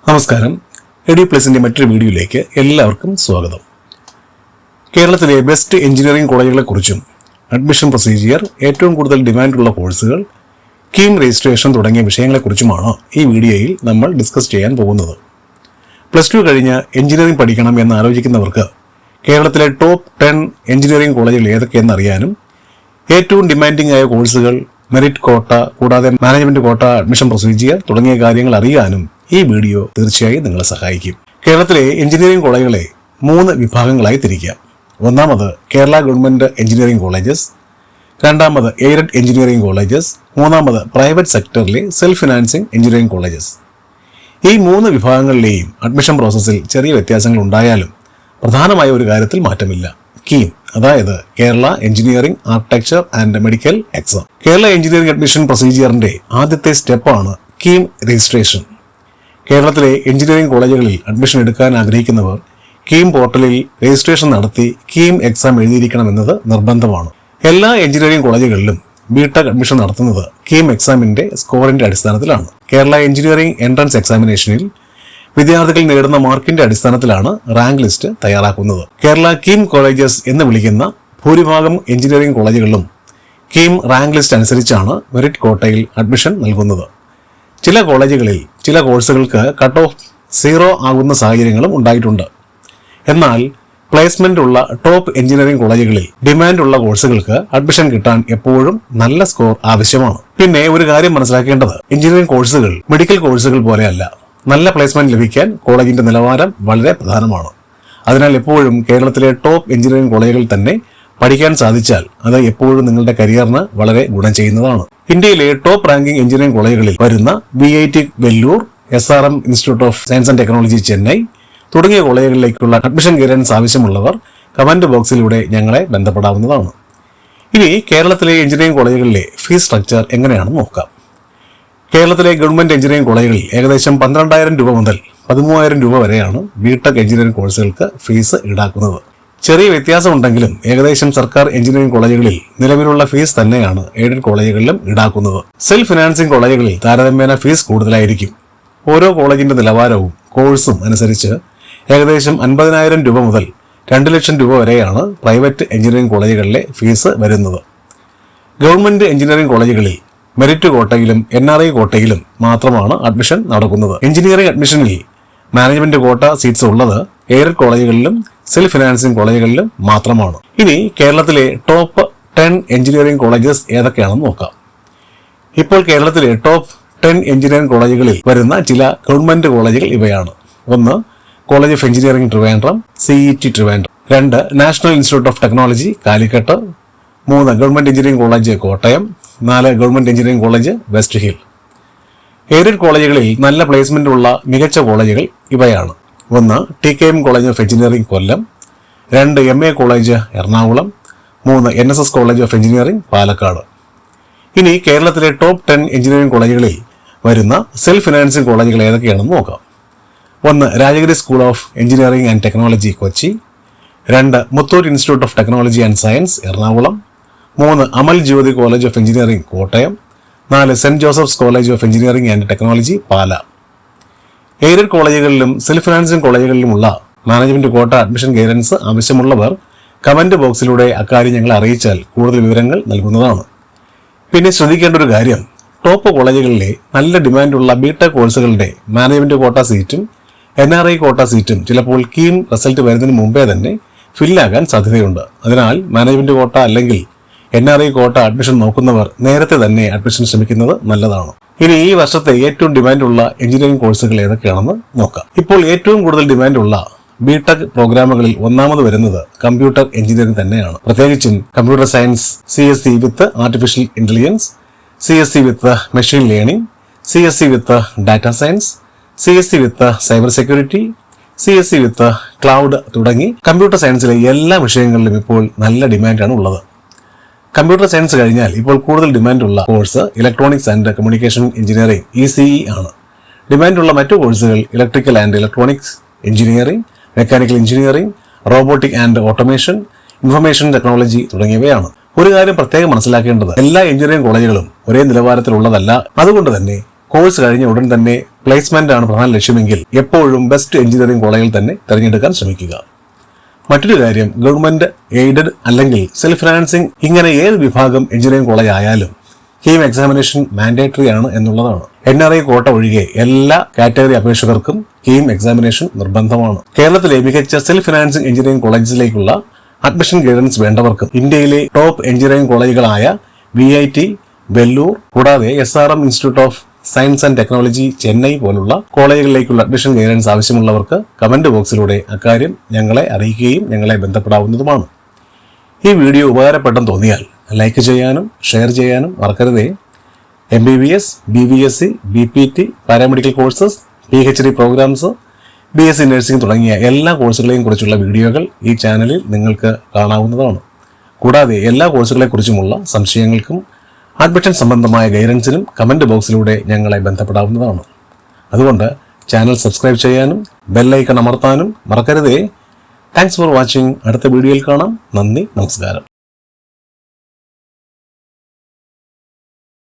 നമസ്കാരം. എഡ്യു പ്ലസിന്റെ മറ്റൊരു വീഡിയോയിലേക്ക് എല്ലാവർക്കും സ്വാഗതം. കേരളത്തിലെ ബെസ്റ്റ് എഞ്ചിനീയറിംഗ് കോളേജുകളെക്കുറിച്ചും അഡ്മിഷൻ പ്രൊസീജിയർ, ഏറ്റവും കൂടുതൽ ഡിമാൻഡുള്ള കോഴ്സുകൾ, കീം രജിസ്ട്രേഷൻ തുടങ്ങിയ വിഷയങ്ങളെക്കുറിച്ചുമാണ് ഈ വീഡിയോയിൽ നമ്മൾ ഡിസ്കസ് ചെയ്യാൻ പോകുന്നത്. +2 കഴിഞ്ഞ് എഞ്ചിനീയറിംഗ് പഠിക്കണം എന്ന് ആലോചിക്കുന്നവർക്ക് കേരളത്തിലെ ടോപ്പ് 10 എഞ്ചിനീയറിംഗ് കോളേജുകൾ ഏതൊക്കെയെന്ന് അറിയാനും ഏറ്റവും ഡിമാൻഡിംഗ് ആയ കോഴ്സുകൾ, മെറിറ്റ് കോട്ട കൂടാതെ മാനേജ്മെന്റ് കോട്ട, അഡ്മിഷൻ പ്രൊസീജിയർ തുടങ്ങിയ കാര്യങ്ങൾ അറിയാനും ഈ വീഡിയോ തീർച്ചയായും നിങ്ങളെ സഹായിക്കും. കേരളത്തിലെ എഞ്ചിനീയറിംഗ് കോളേജുകളെ 3 വിഭാഗങ്ങളായി തിരിക്കാം. ഒന്നാമത് കേരള ഗവൺമെന്റ് എഞ്ചിനീയറിംഗ് കോളേജസ്, രണ്ടാമത് എയ്ഡഡ് എഞ്ചിനീയറിംഗ് കോളേജസ്, മൂന്നാമത് പ്രൈവറ്റ് സെക്ടറിലെ സെൽഫ് ഫിനാൻസിംഗ് എഞ്ചിനീയറിംഗ് കോളേജസ്. ഈ 3 വിഭാഗങ്ങളിലെയും അഡ്മിഷൻ പ്രോസസ്സിൽ ചെറിയ വ്യത്യാസങ്ങൾ ഉണ്ടായാലും പ്രധാനമായ ഒരു കാര്യത്തിൽ മാറ്റമില്ല: കീം, അതായത് Kerala engineering architecture and medical exam. Kerala engineering admission പ്രൊസീജിയറിന്റെ ആദ്യത്തെ സ്റ്റെപ്പാണ് കീം രജിസ്ട്രേഷൻ. കേരളത്തിലെ എഞ്ചിനീയറിംഗ് കോളേജുകളിൽ അഡ്മിഷൻ എടുക്കാൻ ആഗ്രഹിക്കുന്നവർ കീം പോർട്ടലിൽ രജിസ്ട്രേഷൻ നടത്തി കീം എക്സാം എഴുതിയിരിക്കണമെന്നത് നിർബന്ധമാണ്. എല്ലാ എഞ്ചിനീയറിംഗ് കോളേജുകളിലും ബിടെക് അഡ്മിഷൻ നടത്തുന്നത് കീം എക്സാമിന്റെ സ്കോറിന്റെ അടിസ്ഥാനത്തിലാണ്. കേരള എഞ്ചിനീയറിംഗ് എൻട്രൻസ് എക്സാമിനേഷനിൽ വിദ്യാർത്ഥികൾ നേടുന്ന മാർക്കിന്റെ അടിസ്ഥാനത്തിലാണ് റാങ്ക് ലിസ്റ്റ് തയ്യാറാക്കുന്നത്. കേരള കീം കോളേജസ് എന്ന് വിളിക്കുന്ന ഭൂരിഭാഗം എഞ്ചിനീയറിംഗ് കോളേജുകളിലും കീം റാങ്ക് ലിസ്റ്റ് അനുസരിച്ചാണ് മെറിറ്റ് കോട്ടയിൽ അഡ്മിഷൻ നൽകുന്നത്. ചില കോളേജുകളിൽ ചില കോഴ്സുകൾക്ക് കട്ട് ഓഫ് 0 ആകുന്ന സാഹചര്യങ്ങളും ഉണ്ടായിട്ടുണ്ട്. എന്നാൽ പ്ലേസ്മെന്റ് ഉള്ള ടോപ്പ് എഞ്ചിനീയറിംഗ് കോളേജുകളിൽ ഡിമാൻഡുള്ള കോഴ്സുകൾക്ക് അഡ്മിഷൻ കിട്ടാൻ എപ്പോഴും നല്ല സ്കോർ ആവശ്യമാണ്. പിന്നെ ഒരു കാര്യം മനസ്സിലാക്കേണ്ടത്, എഞ്ചിനീയറിംഗ് കോഴ്സുകൾ മെഡിക്കൽ കോഴ്സുകൾ പോലെയല്ല. നല്ല പ്ലേസ്മെന്റ് ലഭിക്കാൻ കോളേജിന്റെ നിലവാരം വളരെ പ്രധാനമാണ്. അതിനാൽ എപ്പോഴും കേരളത്തിലെ ടോപ്പ് എഞ്ചിനീയറിംഗ് കോളേജുകളിൽ തന്നെ പഠിക്കാൻ സാധിച്ചാൽ അത് എപ്പോഴും നിങ്ങളുടെ കരിയറിന് വളരെ ഗുണം ചെയ്യുന്നതാണ്. ഇന്ത്യയിലെ ടോപ്പ് റാങ്കിംഗ് എഞ്ചിനീയറിംഗ് കോളേജുകളിൽ വരുന്ന VIT Vellore, SRM institute of science and technology Chennai തുടങ്ങിയ കോളേജുകളിലേക്കുള്ള അഡ്മിഷൻ ഗൈഡൻസ് ആവശ്യമുള്ളവർ കമന്റ് ബോക്സിലൂടെ ഞങ്ങളെ ബന്ധപ്പെടാവുന്നതാണ്. ഇനി കേരളത്തിലെ എഞ്ചിനീയറിംഗ് കോളേജുകളിലെ ഫീസ് സ്ട്രക്ചർ എങ്ങനെയാണെന്ന് നോക്കാം. കേരളത്തിലെ ഗവൺമെന്റ് എഞ്ചിനീയറിംഗ് കോളേജുകളിൽ ഏകദേശം 12,000 രൂപ മുതൽ 13,000 രൂപ വരെയാണ് ബിടെക് എഞ്ചിനീയറിംഗ് കോഴ്സുകൾക്ക് ഫീസ് ഈടാക്കുന്നത്. ചെറിയ വ്യത്യാസമുണ്ടെങ്കിലും ഏകദേശം സർക്കാർ എഞ്ചിനീയറിംഗ് കോളേജുകളിൽ നിലവിലുള്ള ഫീസ് തന്നെയാണ് എയ്ഡഡ് കോളേജുകളിലും ഈടാക്കുന്നത്. സെൽഫ് ഫിനാൻസിംഗ് കോളേജുകളിൽ താരതമ്യേന ഫീസ് കൂടുതലായിരിക്കും. ഓരോ കോളേജിന്റെ നിലവാരവും കോഴ്സും അനുസരിച്ച് ഏകദേശം 50,000 രൂപ മുതൽ 2 ലക്ഷം രൂപ വരെയാണ് പ്രൈവറ്റ് എഞ്ചിനീയറിംഗ് കോളേജുകളിലെ ഫീസ് വരുന്നത്. ഗവൺമെന്റ് എഞ്ചിനീയറിംഗ് കോളേജുകളിൽ മെറിറ്റ് കോട്ടയിലും NRI കോട്ടയിലും മാത്രമാണ് അഡ്മിഷൻ നടക്കുന്നത്. എഞ്ചിനീയറിംഗ് അഡ്മിഷനിൽ മാനേജ്മെന്റ് കോട്ട സീറ്റ്സ് ഉള്ളത് എയ്ഡഡ് കോളേജുകളിലും സെൽഫ് ഫിനാൻസിംഗ് കോളേജുകളിലും മാത്രമാണ്. ഇനി കേരളത്തിലെ ടോപ്പ് 10 എഞ്ചിനീയറിംഗ് കോളേജസ് ഏതൊക്കെയാണെന്ന് നോക്കാം. ഇപ്പോൾ കേരളത്തിലെ ടോപ്പ് 10 എഞ്ചിനീയറിംഗ് കോളേജുകളിൽ വരുന്ന ചില ഗവൺമെന്റ് കോളേജുകൾ ഇവയാണ്. 1. College of engineering Trivandrum, CET Trivandrum. 2. National institute of technology Calicut. 3. Government engineering college Kottayam. 4. Government engineering college west hill. Aided കോളേജുകളിൽ നല്ല പ്ലേസ്മെന്റ് ഉള്ള മികച്ച കോളേജുകൾ ഇവയാണ്. 1. TKM college of engineering Kollam. 2. MA college Ernakulam. 3. NSS college of engineering Palakkad. ഇനി കേരളത്തിലെ ടോപ്പ് 10 എഞ്ചിനീയറിംഗ് കോളേജുകളിൽ വരുന്ന സെൽഫ് ഫിനാൻസിംഗ് കോളേജുകൾ ഏതൊക്കെയാണെന്ന് നോക്കാം. 1. Rajagiri school of engineering and technology Kochi. 2. Muthoot institute of technology and science Ernakulam. 3. Amal Jyothi college of engineering Kottayam. 4. Saint Joseph's college of engineering and technology Pala. Aided കോളേജുകളിലും self financing കോളേജുകളിലുമുള്ള management quota admission guidance ആവശ്യമുള്ളവർ comment ബോക്സിലൂടെ അക്കാര്യം ഞങ്ങളെ അറിയിച്ചാൽ കൂടുതൽ വിവരങ്ങൾ നൽകുന്നതാണ്. പിന്നെ ശ്രദ്ധിക്കേണ്ട ഒരു കാര്യം, ടോപ്പ് കോളേജുകളിലെ നല്ല ഡിമാൻഡുള്ള ബിടെക് കോഴ്സുകളുടെ മാനേജ്മെന്റ് കോട്ട സീറ്റും NRI കോട്ട സീറ്റും ചിലപ്പോൾ കീം റിസൾട്ട് വരുന്നതിന് മുമ്പേ തന്നെ ഫില്ലാകാൻ സാധ്യതയുണ്ട്. അതിനാൽ മാനേജ്മെന്റ് കോട്ട അല്ലെങ്കിൽ NRI കോട്ട അഡ്മിഷൻ നോക്കുന്നവർ നേരത്തെ തന്നെ അഡ്മിഷൻ ശ്രമിക്കുന്നത് നല്ലതാണ്. ഇനി ഈ വർഷത്തെ ഏറ്റവും ഡിമാൻഡുള്ള എഞ്ചിനീയറിംഗ് കോഴ്സുകൾ ഏതൊക്കെയാണെന്ന് നോക്കാം. ഇപ്പോൾ ഏറ്റവും കൂടുതൽ ഡിമാൻഡുള്ള ബിടെക് പ്രോഗ്രാമുകളിൽ ഒന്നാമത് വരുന്നത് കമ്പ്യൂട്ടർ എഞ്ചിനീയറിംഗ് തന്നെയാണ്. പ്രത്യേകിച്ചും കമ്പ്യൂട്ടർ സയൻസ്, CSC വിത്ത് ആർട്ടിഫിഷ്യൽ ഇന്റലിജൻസ്, CSC വിത്ത് മെഷീൻ ലേണിംഗ്, CSC വിത്ത് ഡാറ്റ സയൻസ്, CSC വിത്ത് സൈബർ സെക്യൂരിറ്റി, CSC വിത്ത് ക്ലൗഡ് തുടങ്ങി കമ്പ്യൂട്ടർ സയൻസിലെ എല്ലാ വിഷയങ്ങളിലും ഇപ്പോൾ നല്ല ഡിമാൻഡാണ് ഉള്ളത്. കമ്പ്യൂട്ടർ സയൻസ് കഴിഞ്ഞാൽ ഇപ്പോൾ കൂടുതൽ ഡിമാൻഡുള്ള course electronics and communication engineering ECE ആണ്. ഡിമാൻഡുള്ള മറ്റു കോഴ്സുകൾ electrical and electronics engineering, mechanical engineering, robotic and automation, information technology തുടങ്ങിയവയാണ്. ഒരു കാര്യം പ്രത്യേകം മനസ്സിലാക്കേണ്ടത്, എല്ലാ എഞ്ചിനീയറിംഗ് കോളേജുകളും ഒരേ നിലവാരത്തിലുള്ളതല്ല. അതുകൊണ്ട് തന്നെ കോഴ്സ് കഴിഞ്ഞ ഉടൻ തന്നെ പ്ലേസ്മെന്റ് ആണ് പ്രധാന ലക്ഷ്യമെങ്കിൽ എപ്പോഴും ബെസ്റ്റ് എഞ്ചിനീയറിംഗ് കോളേജിൽ തന്നെ തിരഞ്ഞെടുക്കാൻ ശ്രമിക്കുക. മറ്റൊരു കാര്യം, ഗവൺമെന്റ് എയ്ഡഡ് അല്ലെങ്കിൽ സെൽഫ് ഫിനാൻസിംഗ് ഇങ്ങനെ ഏത് വിഭാഗം എഞ്ചിനീയറിംഗ് കോളേജ് ആയാലും കീം എക്സാമിനേഷൻ മാൻഡേറ്ററി ആണ് എന്നുള്ളതാണ്. NRI കോട്ട ഒഴികെ എല്ലാ കാറ്റഗറി അപേക്ഷകർക്കും കീം എക്സാമിനേഷൻ നിർബന്ധമാണ്. കേരളത്തിലെ മികച്ച സെൽഫ് ഫിനാൻസിംഗ് എഞ്ചിനീയറിംഗ് കോളേജിലേക്കുള്ള അഡ്മിഷൻ ഗൈഡൻസ് വേണ്ടവർക്കും ഇന്ത്യയിലെ ടോപ്പ് എഞ്ചിനീയറിംഗ് കോളേജുകളായ VIT, വെല്ലൂർ, കൂടാതെ SRM institute of science and technology, Chennai പോലുള്ള കോളേജുകളിലേക്കുള്ള അഡ്മിഷൻ ഗൈഡൻസ് ആവശ്യമുള്ളവർക്ക് കമന്റ് ബോക്സിലൂടെ അക്കാര്യം ഞങ്ങളെ അറിയിക്കുകയും ഞങ്ങളെ ബന്ധപ്പെടാവുന്നതുമാണ്. ഈ വീഡിയോ ഉപകാരപ്പെട്ടെന്ന് തോന്നിയാൽ ലൈക്ക് ചെയ്യാനും ഷെയർ ചെയ്യാനും മറക്കരുതേ. MBBS, BVSC, BPT, paramedical courses, PhD programmes, BSc nursing തുടങ്ങിയ എല്ലാ കോഴ്സുകളെയും കുറിച്ചുള്ള വീഡിയോകൾ ഈ ചാനലിൽ നിങ്ങൾക്ക് കാണാവുന്നതാണ്. കൂടാതെ എല്ലാ കോഴ്സുകളെക്കുറിച്ചുമുള്ള സംശയങ്ങൾക്കും അഡ്മിഷൻ സംബന്ധമായ ഗൈഡൻസിനും കമന്റ് ബോക്സിലൂടെ ഞങ്ങളെ ബന്ധപ്പെടാവുന്നതാണ്. അതുകൊണ്ട് ചാനൽ സബ്സ്ക്രൈബ് ചെയ്യാനും ബെൽ ഐക്കൺ അമർത്താനും മറക്കരുതേ. Thanks for watching. അടുത്ത വീഡിയോയിൽ കാണാം. നന്ദി, നമസ്കാരം.